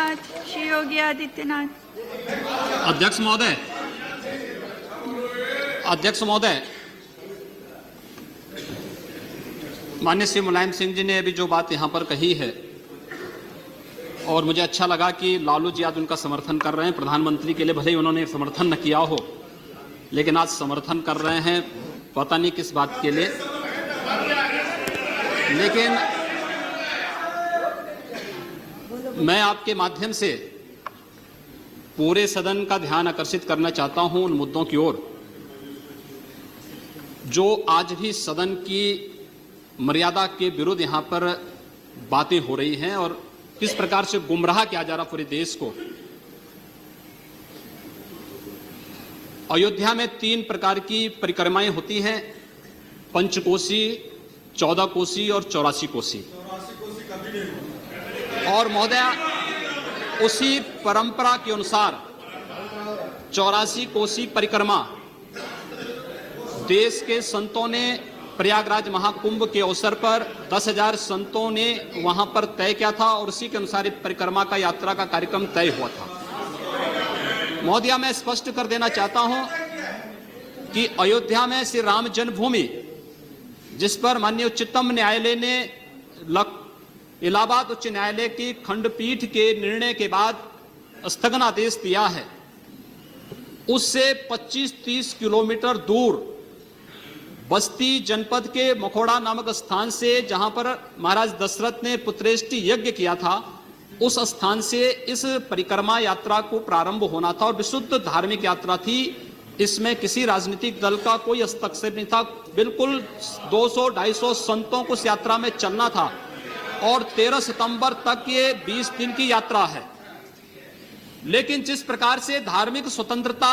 धन्यवाद। श्री योगी आदित्यनाथ। अध्यक्ष महोदय, माननीय श्री मुलायम सिंह जी ने अभी जो बात यहाँ पर कही है, और मुझे अच्छा लगा कि लालू जी आज उनका समर्थन कर रहे हैं। प्रधानमंत्री के लिए भले ही उन्होंने समर्थन न किया हो, लेकिन आज समर्थन कर रहे हैं, पता नहीं किस बात के लिए। लेकिन मैं आपके माध्यम से पूरे सदन का ध्यान आकर्षित करना चाहता हूं उन मुद्दों की ओर जो आज भी सदन की मर्यादा के विरुद्ध यहां पर बातें हो रही हैं और किस प्रकार से गुमराह किया जा रहा पूरे देश को। अयोध्या में 3 प्रकार की परिक्रमाएं होती हैं, पंचकोसी, 14 कोसी और 84 कोसी। और महोदय, उसी परंपरा के अनुसार 84 कोसी परिक्रमा देश के संतों ने प्रयागराज महाकुंभ के अवसर पर 10,000 संतों ने वहां पर तय किया था और उसी के अनुसार परिक्रमा का यात्रा का कार्यक्रम तय हुआ था। महोदय, मैं स्पष्ट कर देना चाहता हूं कि अयोध्या में श्री राम जन्मभूमि, जिस पर माननीय उच्चतम न्यायालय ने इलाहाबाद उच्च न्यायालय की खंडपीठ के निर्णय के बाद स्थगनादेश दिया है, उससे 25-30 किलोमीटर दूर बस्ती जनपद के मखोड़ा नामक स्थान से, जहां पर महाराज दशरथ ने पुत्रेष्टि यज्ञ किया था, उस स्थान से इस परिक्रमा यात्रा को प्रारंभ होना था और विशुद्ध धार्मिक यात्रा थी। इसमें किसी राजनीतिक दल का कोई हस्तक्षेप नहीं था। बिल्कुल 200-250 संतों को इस यात्रा में चलना था और 13 सितंबर तक ये 20 दिन की यात्रा है। लेकिन जिस प्रकार से धार्मिक स्वतंत्रता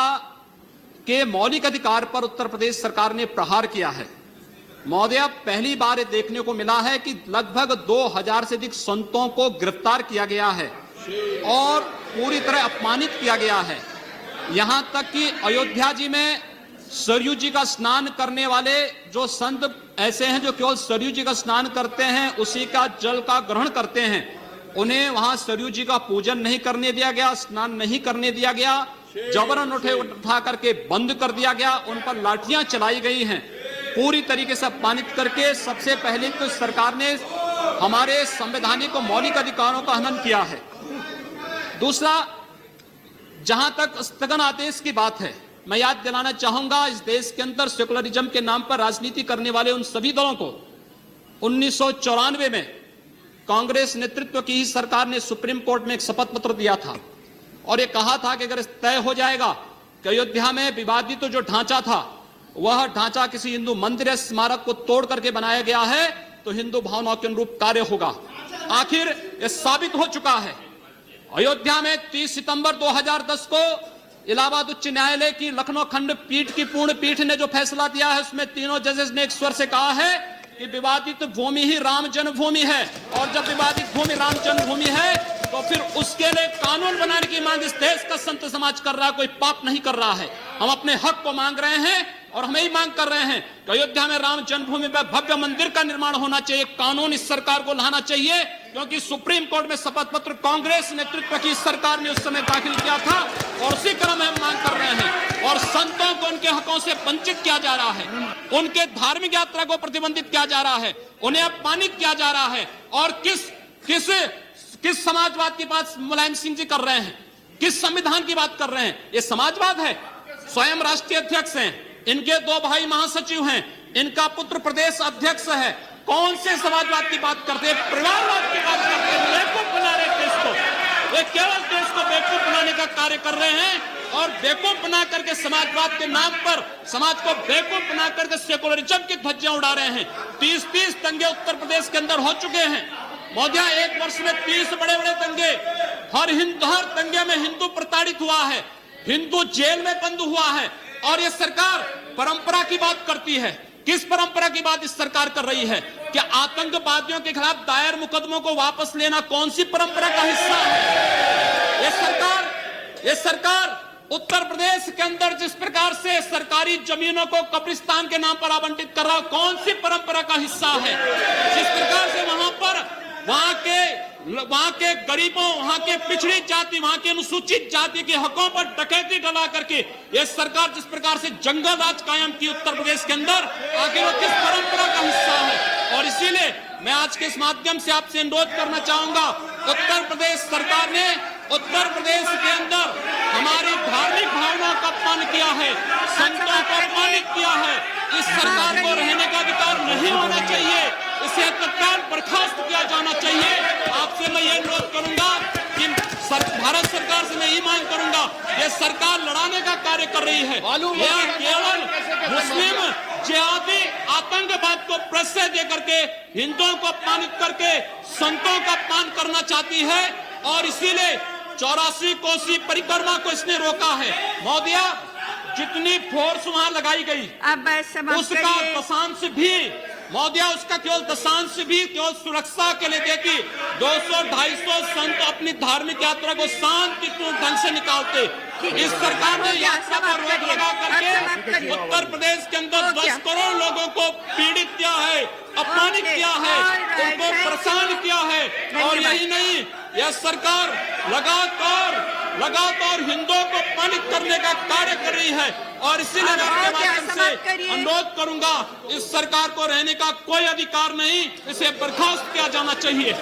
के मौलिक अधिकार पर उत्तर प्रदेश सरकार ने प्रहार किया है, महोदय, पहली बार ये देखने को मिला है कि लगभग 2000 से अधिक संतों को गिरफ्तार किया गया है और पूरी तरह अपमानित किया गया है। यहां तक कि अयोध्या जी में सरयू जी का स्नान करने वाले जो संत ऐसे हैं जो केवल सरयू जी का स्नान करते हैं, उसी का जल का ग्रहण करते हैं, उन्हें वहां सरयू जी का पूजन नहीं करने दिया गया, स्नान नहीं करने दिया गया, जबरन उठा करके बंद कर दिया गया, उन पर लाठियां चलाई गई हैं, पूरी तरीके से अपमानित करके। सबसे पहले तो सरकार ने हमारे संवैधानिक और मौलिक अधिकारों का हनन किया है। दूसरा, जहां तक स्थगन आदेश की बात है, मैं याद दिलाना चाहूंगा, इस देश के अंदर सेकुलरिज्म के नाम पर राजनीति करने वाले उन सभी दलों को 1994 में कांग्रेस नेतृत्व की ही सरकार ने सुप्रीम कोर्ट में एक शपथ पत्र दिया था और ये कहा था कि अगर तय हो जाएगा कि अयोध्या में विवादित जो ढांचा था, वह ढांचा किसी हिंदू मंदिर या स्मारक को तोड़ करके बनाया गया है, तो हिंदू भावनाओं के अनुरूप कार्य होगा। आखिर यह साबित हो चुका है। अयोध्या में 30 सितंबर 2010 को इलाहाबाद उच्च न्यायालय की लखनऊ खंडपीठ की पूर्ण पीठ ने जो फैसला दिया है, उसमें तीनों जजेस ने एक स्वर से कहा है कि विवादित भूमि ही राम जन्मभूमि है, और जब विवादित भूमि राम जन्मभूमि है तो फिर उसके लिए कानून बनाने की मांग इस देश का संत समाज कर रहा है, कोई पाप नहीं कर रहा है। हम अपने हक को मांग रहे हैं और हम यही मांग कर रहे हैं कि अयोध्या में राम जन्मभूमि पर भव्य मंदिर का निर्माण होना चाहिए, कानून इस सरकार को लाना चाहिए, क्योंकि सुप्रीम कोर्ट में शपथ पत्र कांग्रेस नेतृत्व की सरकार ने उस समय दाखिल किया था और उसी क्रम में हम मांग कर रहे हैं। और संतों को उनके हकों से वंचित किया जा रहा है, उनके धार्मिक यात्रा को प्रतिबंधित किया जा रहा है, उन्हें अपमानित किया जा रहा है। और किस समाजवाद की बात मुलायम सिंह जी कर रहे हैं, किस संविधान की बात कर रहे हैं? ये समाजवाद है। स्वयं राष्ट्रीय अध्यक्ष हैं, इनके 2 भाई महासचिव हैं, इनका पुत्र प्रदेश अध्यक्ष है। कौन से समाजवाद की बात करते हैं? परिवारवाद की बात करते हैं। बेवकूफ बना रहे देश को, वे केवल देश को बेवकूफ बनाने का कार्य कर रहे हैं और बेवकूफ बना करके समाजवाद के नाम पर समाज को बेवकूफ बना करके सेकुलरिज्म की ध्वजियां उड़ा रहे हैं। 30 दंगे उत्तर प्रदेश के अंदर हो चुके हैं महोदय, 1 वर्ष में 30 बड़े-बड़े दंगे। हर दंगे में हिंदू प्रताड़ित हुआ है, हिंदू जेल में बंद हुआ है। और ये सरकार परंपरा की बात करती है। किस परंपरा की बात इस सरकार कर रही है? कि आतंकवादियों के खिलाफ दायर मुकदमों को वापस लेना कौन सी परंपरा का हिस्सा है? ये सरकार उत्तर प्रदेश के अंदर जिस प्रकार से सरकारी जमीनों को कब्रिस्तान के नाम पर आवंटित कर रहा, कौन सी परंपरा का हिस्सा है? जिस प्रकार से वहां के वहां के गरीबों, वहां के पिछड़ी जाति, वहां के अनुसूचित जाति के हकों पर डकैती डला करके यह सरकार जिस प्रकार से जंगल राज कायम की उत्तर प्रदेश के अंदर, आखिर वो किस परंपरा का हिस्सा है? और इसीलिए मैं आज के इस माध्यम से आपसे अनुरोध करना चाहूंगा, उत्तर प्रदेश सरकार ने उत्तर प्रदेश के अंदर हमारी धार्मिक भावनाओं का अपमान किया है, संतों को अपमानित किया है। इस सरकार को रहने का अधिकार नहीं होना चाहिए, इसे तत्काल बर्खास्त किया जाना चाहिए। आपसे मैं ये अनुरोध करूंगा कि भारत सरकार से मैं ये मांग करूंगा, ये सरकार लड़ाने का कार्य कर रही है, यह केवल मुस्लिम जिहादी आतंकवाद को प्रश्रय दे करके हिंदुओं को अपमानित करके संतों का अपमान करना चाहती है। और इसीलिए 84 कोसी परिक्रमा को इसने रोका है। महोदया, जितनी फोर्स वहां लगाई गई अब समाप्त उसका करिए। दशांश भी, महोदया, उसका केवल दशांश भी केवल सुरक्षा के लिए देखी 200-250 संत अपनी धार्मिक यात्रा को शांतिपूर्ण ढंग से निकालते। इस सरकार ने यात्रा पर रोक लगा करके उत्तर प्रदेश के अंदर 10 करोड़ लोगों को पीड़ित किया है, अपमानित किया है, उनको परेशान किया है। और यही नहीं, यह सरकार लगातार हिंदुओं को अपमानित करने का कार्य कर रही है। और इसीलिए मैं आपके माध्यम से अनुरोध करूंगा, इस सरकार को रहने का कोई अधिकार नहीं, इसे बर्खास्त किया जाना चाहिए।